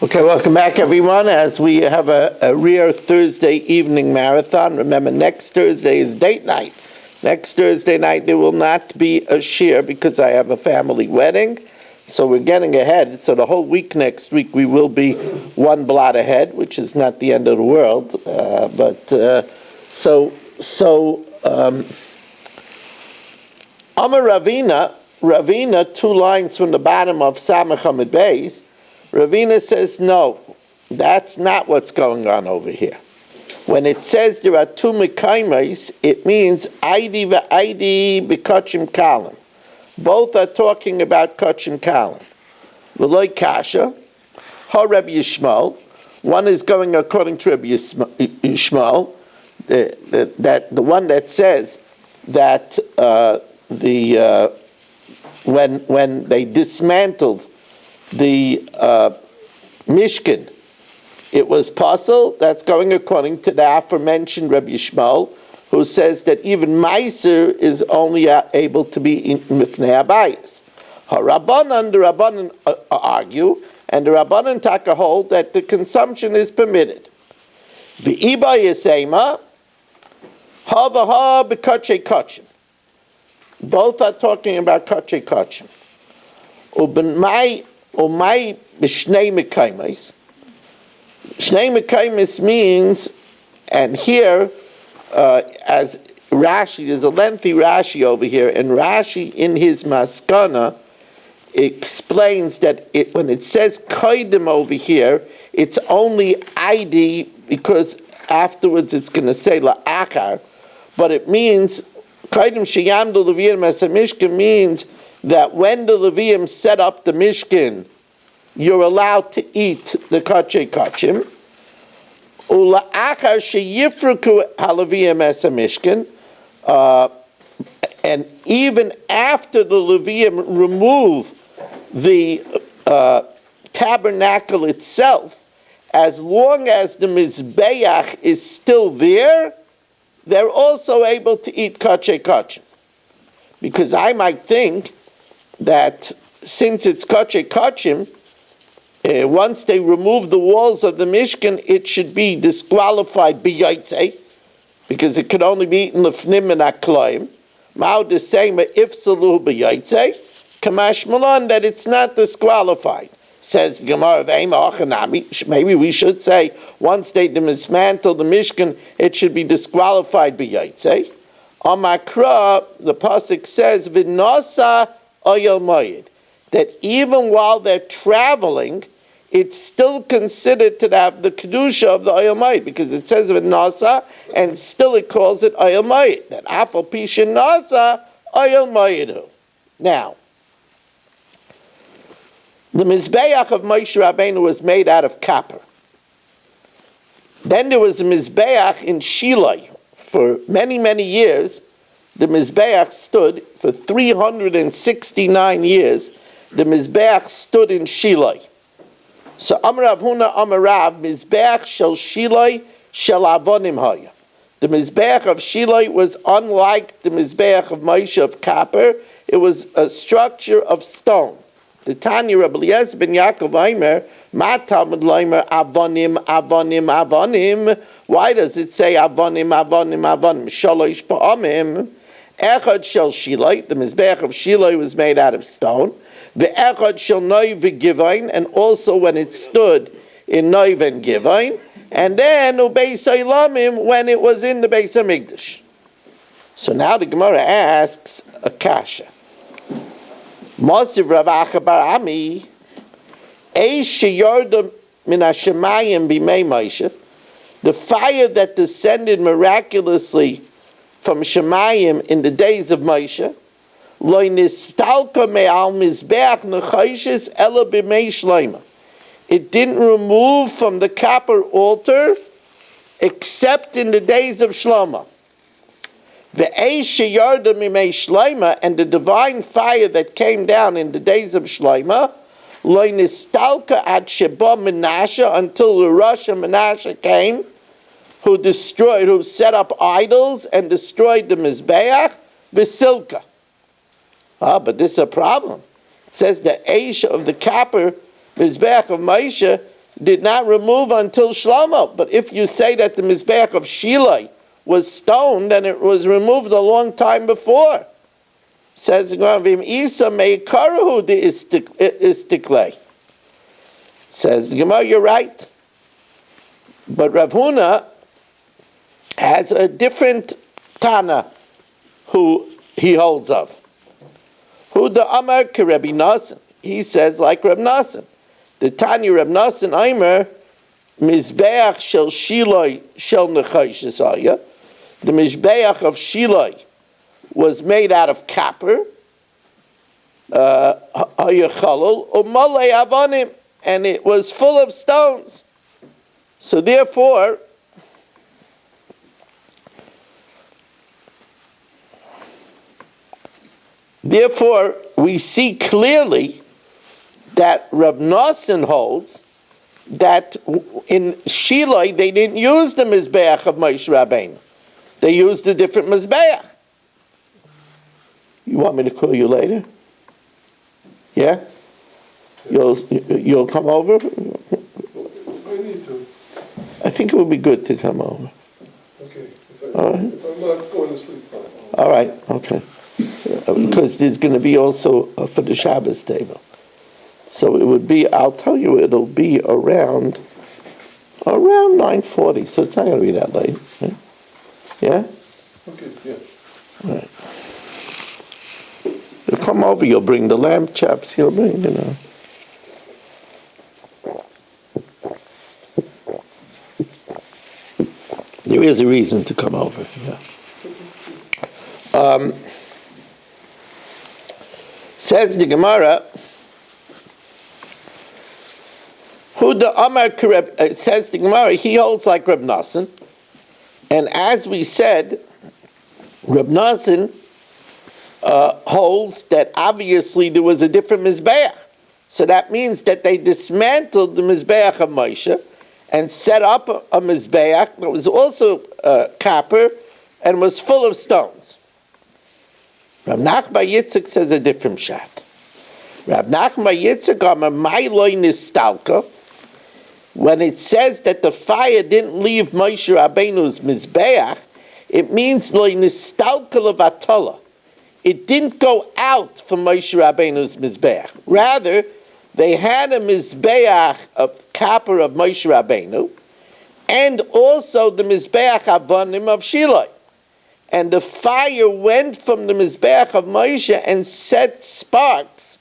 Okay, welcome back, everyone, as we have a rare Thursday evening marathon. Remember, next Thursday is date night. Next Thursday night, there will not be a shir because I have a family wedding. So we're getting ahead. So the whole week next week, we will be one blot ahead, which is not the end of the world. Amar Ravina, 2 lines from the bottom of Samach Hamid Beis, Ravina says, no, that's not what's going on over here. When it says there are 2 mekaymes, it means Aidi v'Aidi b'kachim kalim. Both are talking about kachim kalim. V'loi kasha, ha Rabbi Yishmael. One is going according to Rabbi Yishmael, the one that says that when they dismantled the Mishkan, it was puzzle. That's going according to the aforementioned Rabbi Yishmael, who says that even Meiser is only able to be in Mifnei Abayis. The Rabbanan argue, and the Rabbanan take a hold that the consumption is permitted. The Iba Yisema, ha v'ha b'kachei kachim. Both are talking about kachei kachim. Umay b'shnei mekaymes. Shnei mekaymes means, and here, as Rashi, there's a lengthy Rashi over here, and Rashi in his Maskana explains that when it says koidim over here, it's only ID because afterwards it's going to say la'akar, but it means koidim sheyamdu leviyim as a mishkan means that when the Levium set up the Mishkan, you're allowed to eat the kachei kachim. Ula'achar sheyifruku haLevium es Mishkan, and even after the Levium remove the tabernacle itself, as long as the Mizbeach is still there, they're also able to eat kachei kachim. Because I might think that since it's kachei kachim, once they remove the walls of the Mishkan, it should be disqualified b'yaitze, because it could only be eaten lefnim and akloim. Ma'od is saying if saluh b'yaitze, kamash malan, that it's not disqualified. Says Gemara v'ema achanami. Maybe we should say once they dismantle the Mishkan, it should be disqualified b'yaitze. On Makra, the pasuk says v'nasa oyel moyed, that even while they're traveling, it's still considered to have the kedusha of the oyel moed, because it says v'nasa, and still it calls it oyel moed. That afal pishin nasa oyel moedu. Now, the mizbeach of Moshe Rabbeinu was made out of copper. Then there was a mizbeach in Shiloh. For many, many years, the mizbeach stood for 369 years. The mizbeach stood in Shiloh. So Amar Rav Huna Amar Rav, mizbeach shel Shiloh shel avonim haya. The mizbeach of Shiloh was unlike the mizbeach of Moshe of copper. It was a structure of stone. The Tanya Rabbi Eliezer ben Yaakov Aimer, Ma Talmud Leimer avonim avonim avonim. Why does it say avonim avonim avonim? Shalosh pa'amim. Echad shel Shiloh, the mizbeach of Shiloh was made out of stone. The echad shel Noiv v'Givain, and also when it stood in Noiv and Givain, and then ubeis Eilamim when it was in the Beis Hamikdash. So now the Gemara asks a kasha. Mosiv Rav Acha bar Ami, Eish sheyarda min hashemayim b'mei Moshe, the fire that descended miraculously from Shemayim in the days of Moshe, lo nistalka me'al mizbeach nechoshes ela b'mei shloima. It didn't remove from the copper altar except in the days of Shlomo. The eish sheyarda mimei shloima, and the divine fire that came down in the days of Shlomo, lo nistalka ad sheba Menashe, until the Rosh Menashe came, who set up idols and destroyed the Mizbeach, V'silka. But this is a problem. It says the Eish of the copper Mizbeach of Moshe did not remove until Shlomo. But if you say that the Mizbeach of Shilai was stone, then it was removed a long time before. Says the Gemara, Vim Isa meikarahu de istiklei. Says the Gemara, you're right. But Rav Huna has a different Tana who he holds of. Who the Amar ke Rabbi Nasan. He says like Reb Nasan. The Tanya Reb Nasan Aimer Mizbeach shel Shiloi shel Nechayshesaya. The Mizbeach of Shiloi was made out of copper, Hayachalol, Umalei Avonim, and it was full of stones. So therefore, we see clearly that Rav Nasan holds that in Shiloi they didn't use the Mizbeach of Moshe Rabbeinu. They used a different Mizbeach. You want me to call you later? Yeah? You'll come over? If I need to. I think it would be good to come over. Okay. If Right. I'm not going to sleep, All right, okay. Because there's going to be also for the Shabbos table. So it would be, I'll tell you, it'll be around 9:40, so it's not going to be that late. Right? Yeah? Okay, yeah. All right. You'll come over, you'll bring the lamb chops, you'll bring, There is a reason to come over, yeah. Says the Gemara, says the Gemara, he holds like Reb Nasan, and as we said, Reb Nasan holds that obviously there was a different Mizbeach. So that means that they dismantled the Mizbeach of Moshe and set up a Mizbeach that was also copper and was full of stones. Rav Nachman Yitzchak says a different shot. Rav Nachman Yitzchak Amar Mailoi Nistalka, when it says that the fire didn't leave Moshe Rabbeinu's Mizbeach, it means Loi Nistalka Levatala. It didn't go out from Moshe Rabbeinu's Mizbeach. Rather, they had a Mizbeach of copper of Moshe Rabbeinu, and also the Mizbeach Avonim of Shiloi. And the fire went from the Mizbeach of Moshe and set sparks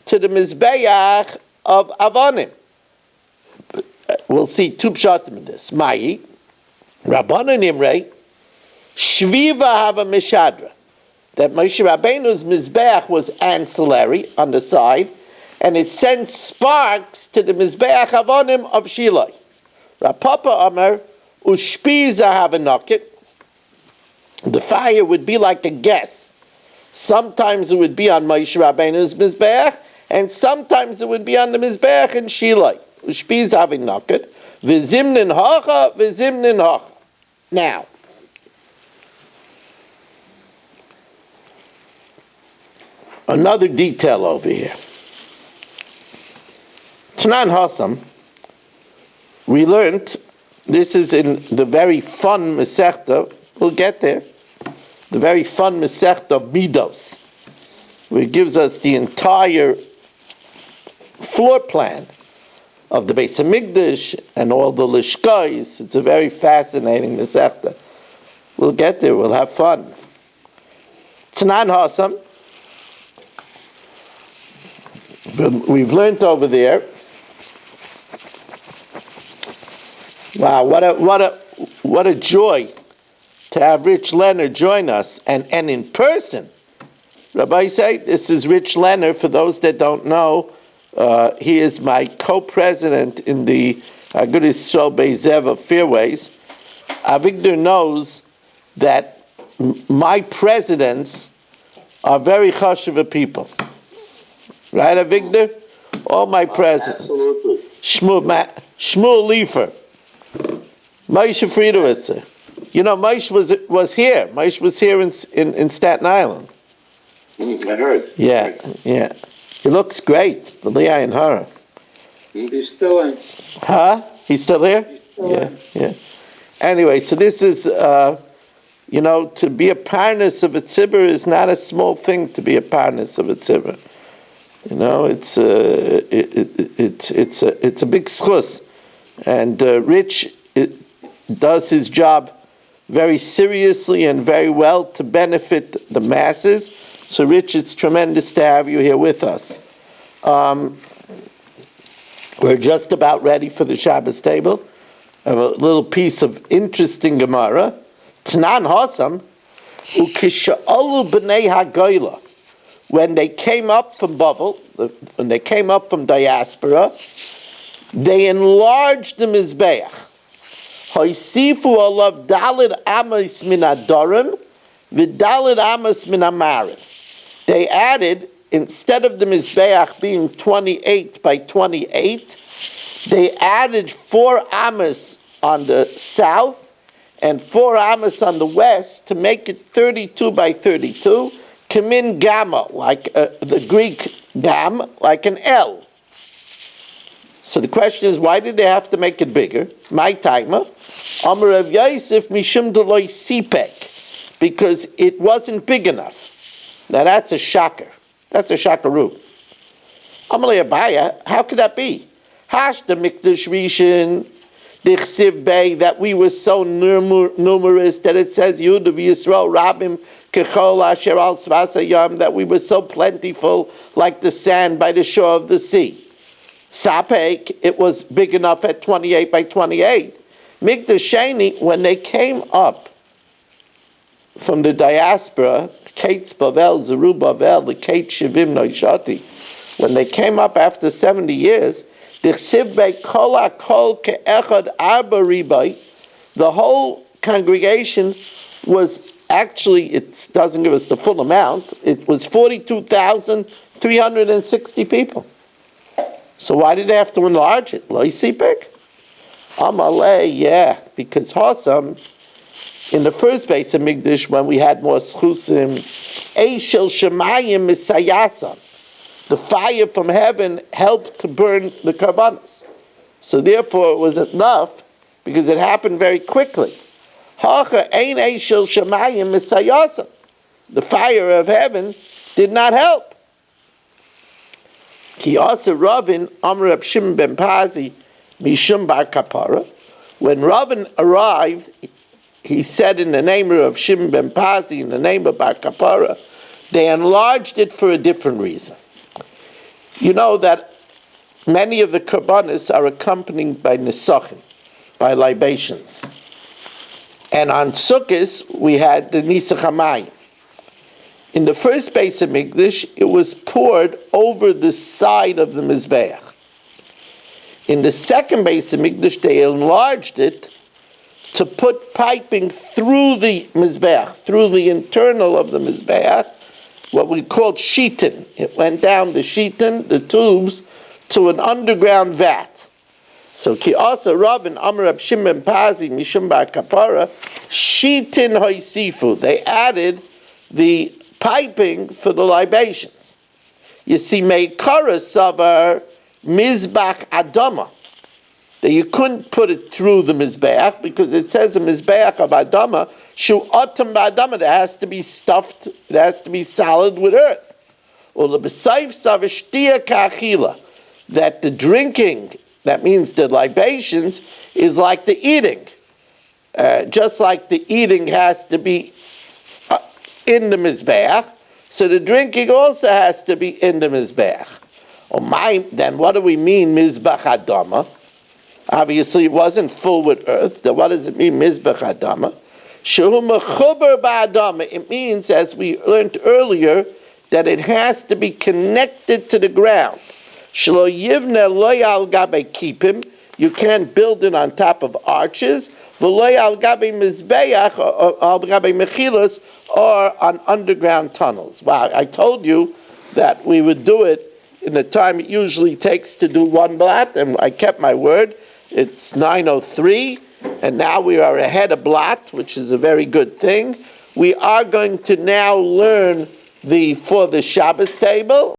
to the Mizbeach of Avonim. We'll see two pshatim in this. Mai, Rabbanan Imrei, Shviva Hava Mishadra. That Moshe Rabbeinu's Mizbeach was ancillary on the side, and it sent sparks to the Mizbeach Avonim of Shiloi. Rapapa Amar, Ushpiza Hava Nokit. The fire would be like a guest. Sometimes it would be on Moshe Rabbeinu's Mizbeach, and sometimes it would be on the Mizbeach in Shiloi. Ushpiz having noked, v'zimnin hacha. Now, another detail over here. Tanan Hasam, we learned, this is in the very fun Masechta, we'll get there, the very fun Masechta of Midos, where it gives us the entire floor plan of the Beis Hamikdash and all the Lishkais. It's a very fascinating Masechta. We'll get there, we'll have fun. Tanan Hasam, we've learned over there. Wow, what a joy to have Rich Leonard join us, and in person. Rabbi say, this is Rich Leonard. For those that don't know, he is my co-president in the Agudas Yisrael Be'ezev of Fairways. Avigdor knows that my presidents are very chashuva people. Right, Avigdor? All my presidents. Absolutely. Shmuel Liefer. Moshe Friedowitzer. You know, Moshe was here. Moshe was here in Staten Island. I heard. Yeah. He looks great. B'liyai and Hara. He's still in. Huh? He's still here? Still Yeah, in. yeah. Anyway, so this is, to be a parnas of a tzibur is not a small thing to be a parnas of a tzibur. It's a big schus. And Rich does his job very seriously and very well to benefit the masses. So Rich, it's tremendous to have you here with us. We're just about ready for the Shabbos table. I have a little piece of interesting Gemara. Tnan Hasam, ukisha'olu b'nei hagoyla. When they came up from Babel, when they came up from diaspora, they enlarged the Mizbeach. Hoisifu olav dalid amos min adorim, v'dalid amos min amarim. They added, instead of the Mizbeach being 28 by 28, they added 4 amos on the south and 4 amos on the west to make it 32 by 32. Kamin gamma, like the Greek gam, like an L. So the question is, why did they have to make it bigger? My timer, Amar Rav Yosef mishum deloy sipek, because it wasn't big enough. Now that's a shocker. That's a shakaru. Amalei Abaya, how could that be? Hash the mikdash rishon dichsiv bay, that we were so numerous that it says Yehuda v'Yisrael rabim kechol asher al svas hayam, that we were so plentiful like the sand by the shore of the sea. Sapek, it was big enough at 28 by 28. Mikdash sheni, when they came up from the diaspora, Kate Bavel, Zerubbabel, the Kate Shivim Noishati, when they came up after 70 years, the whole congregation was actually, it doesn't give us the full amount, it was 42,360 people. So why did they have to enlarge it? Loisipik? Amalei, yeah, because Hossam, in the first base of Migdash, when we had more schusim, Eishel Shemayim Misayasa, the fire from heaven helped to burn the karbanos. So therefore it was enough, because it happened very quickly. Hacha ein Eishel Shemayim Misayasa, the fire of heaven did not help. Ki asa Ravin Amar Reb Shimon ben Pazi Mishum Bar Kapara. When Ravin arrived, he said in the name of Shimon ben Pazi, in the name of Bar Kapara, they enlarged it for a different reason. You know that many of the karbanos are accompanied by nisachim, by libations. And on Sukkot, we had the nisach hamayim. In the first base of Mikdash, it was poured over the side of the Mizbeach. In the second base of Mikdash, they enlarged it to put piping through the Mizbeach, through the internal of the Mizbeach, what we called sheetin. It went down the sheetin, the tubes, to an underground vat. So ki asa Ravin Amar Reb Shimon Pazi Mishum Bar Kapara sheetin hoisifu. They added the piping for the libations. You see, meikara savar mizbach adama, that you couldn't put it through the mizbeach, because it says a mizbeach of adama shu otam ba'adama, that has to be stuffed, it has to be solid with earth. Or the b'sayif savar shtia ka'achila, that the drinking, that means the libations, is like the eating. Just like the eating has to be in the Mizbeach, so the drinking also has to be in the Mizbeach. Then what do we mean, Mizbach Adama? Obviously, it wasn't full with earth. Then what does it mean, Mizbach Adama? Shehu mechuber ba'adama. It means, as we learned earlier, that it has to be connected to the ground. Shelo yivne lo al gabe kipim. You can't build it on top of arches. V'lo al gabe mizbeach, al gabe mechilas, or on underground tunnels. Wow, I told you that we would do it in the time it usually takes to do one blot, and I kept my word. It's 9:03, and now we are ahead of blot, which is a very good thing. We are going to now learn for the Shabbos table.